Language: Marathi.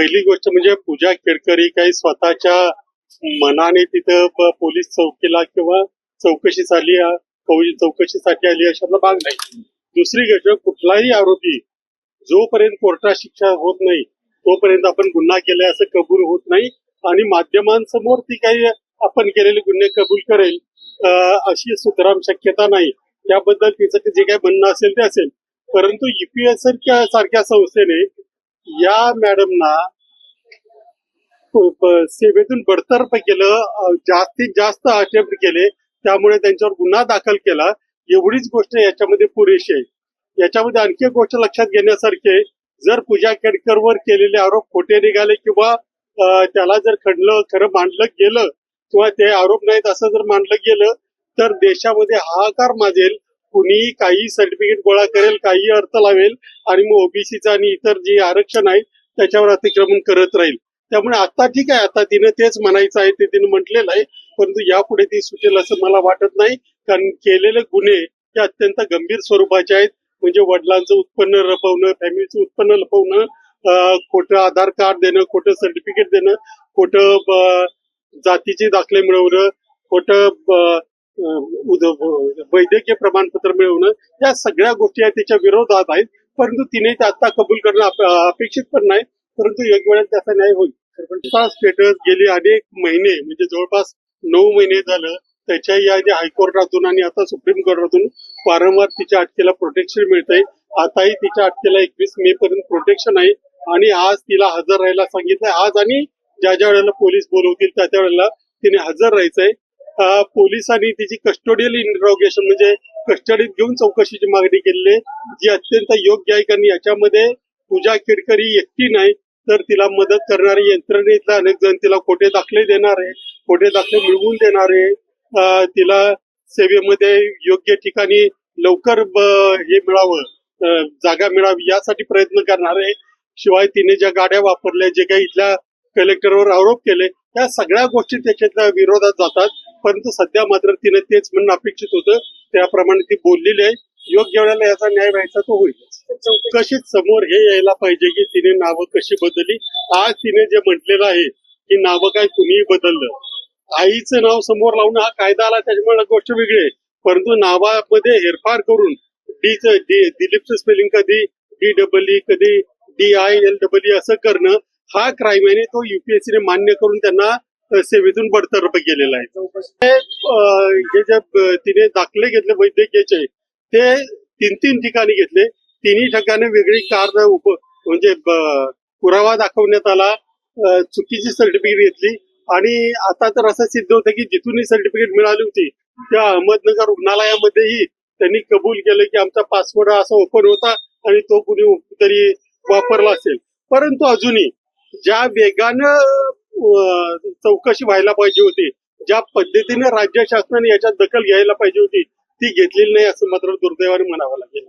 पहिली गोष्ट म्हणजे पूजा केळकरी काही स्वतःच्या मनाने तिथं पोलीस चौकीला किंवा चौकशीसाठी आली अशातला भाग नाही. दुसरी गोष्ट, कुठलाही आरोपी जोपर्यंत कोर्टात शिक्षा होत नाही तोपर्यंत आपण गुन्हा केलाय असं कबूल होत नाही आणि माध्यमांसमोर ती काही आपण केलेले गुन्हे कबूल करेल अशी सुतराम शक्यता नाही. त्याबद्दल तिचं जे काही म्हणणं असेल ते असेल. परंतु ईपीएस सारख्या संस्थेने या मॅडमना सेवेतून बडतर्फ केलं, जास्तीत जास्त अटेम्प्ट केले, त्यामुळे त्यांच्यावर गुन्हा दाखल केला. एवढीच गोष्ट याच्यामध्ये पुरेशी आहे. याच्यामध्ये आणखी एक गोष्ट लक्षात घेण्यासारखी, जर पूजा केळकरवर केलेले आरोप खोटे निघाले किंवा त्याला जर खरं मांडलं गेलं किंवा ते आरोप नाहीत असं जर मांडलं गेलं तर देशामध्ये हाहाकार माजेल. कुणी काही सर्टिफिकेट गोळा करेल, काही अर्थ लावेल आणि मग ओबीसीचं आणि इतर जे आरक्षण आहे त्याच्यावर अतिक्रमण करत राहील. त्यामुळे आता ठीक आहे, आता तिने तेच म्हणायचं आहे ते तिने म्हटलेलं आहे, परंतु यापुढे ती सुटेल असं मला वाटत नाही. कारण केलेले गुन्हे हे अत्यंत गंभीर स्वरूपाचे आहेत. म्हणजे वडिलांचं उत्पन्न लपवणं, फॅमिलीचं उत्पन्न लपवणं, खोटं आधार कार्ड देणं, खोटं सर्टिफिकेट देणं, खोटं जातीचे दाखले मिळवणं, खोटं वैद्यकीय प्रमाणपत्र मिळवणं, या सगळ्या गोष्टी आहेत त्याच्या विरोधात आहेत. परंतु तिने ते आता कबूल करणं अपेक्षित पण नाही, परंतु एक वेळेस त्याचा न्याय होईल. स्टेटस गेली अनेक महिने म्हणजे जवळपास 9 महिने झालं त्याच्याही आधी हायकोर्टातून आणि आता सुप्रीम कोर्टातून वारंवार तिच्या अटकेला प्रोटेक्शन मिळतंय. आताही तिच्या अटकेला 21 मे पर्यंत प्रोटेक्शन आहे आणि आज तिला हजर राहायला सांगितलंय. आज आणि ज्या वेळेला पोलीस बोलवतील त्या वेळेला तिने हजर राहायचंय. पोलिसांनी तिची कस्टोडियल इंट्रोगेशन म्हणजे कस्टडीत घेऊन चौकशीची मागणी केलेली आहे, जी अत्यंत योग्य आहे. कारण याच्यामध्ये पूजा केळकरी एकटी नाही तर तिला मदत करणारे यंत्रणेतले अनेक जण तिला खोटे दाखले देणारे, खोटे दाखले मिळवून देणारे, तिला सेवेमध्ये योग्य ठिकाणी लवकर हे मिळावं, जागा मिळावी यासाठी प्रयत्न करणारे. शिवाय तिने ज्या गाड्या वापरल्या, जे काही इथल्या कलेक्टरवर आरोप केले, त्या सगळ्या गोष्टी त्याच्यातल्या विरोधात जातात. परंतु सध्या मात्र तिने तेच म्हणणं अपेक्षित होतं, त्याप्रमाणे ती बोललेली आहे. योग्य वेळेला याचा न्याय व्हायचा तो होईल. चौकशीत समोर हे यायला पाहिजे की तिने नावं कशी बदलली. आज तिने जे म्हटलेलं आहे की नावं काय कुणीही बदललं, आईचं नाव समोर लावणं हा कायदा आला त्याच्यामुळे गोष्ट वेगळी आहे. परंतु नावामध्ये हेरफार करून दिलीपचं स्पेलिंग कधी DEE कधी DILEE असं करणं हा क्राईम आहे. तो युपीएससीने मान्य करून त्यांना सेवेतून बडतर्फ केलेला आहे. हे जे तिने दाखले घेतले वैद्यकीयचे ते 3 ठिकाणी घेतले. 3 ठिकाणी वेगळी कारण म्हणजे पुरावा दाखवण्यात आला, चुकीची सर्टिफिकेट घेतली आणि आता तर असं सिद्ध होतं की जिथूनही सर्टिफिकेट मिळाली होती त्या अहमदनगर रुग्णालयामध्येही त्यांनी कबूल केलं की आमचा पासवर्ड असा ओपन होता आणि तो कुणी तरी वापरला असेल. परंतु अजूनही ज्या वेगानं चौकशी व्हायला पाहिजे होती, ज्या पद्धतीने राज्य शासनाने याच्यात दखल घ्यायला पाहिजे होती ती घेतलेली नाही असं मात्र दुर्दैवाने म्हणावं लागेल.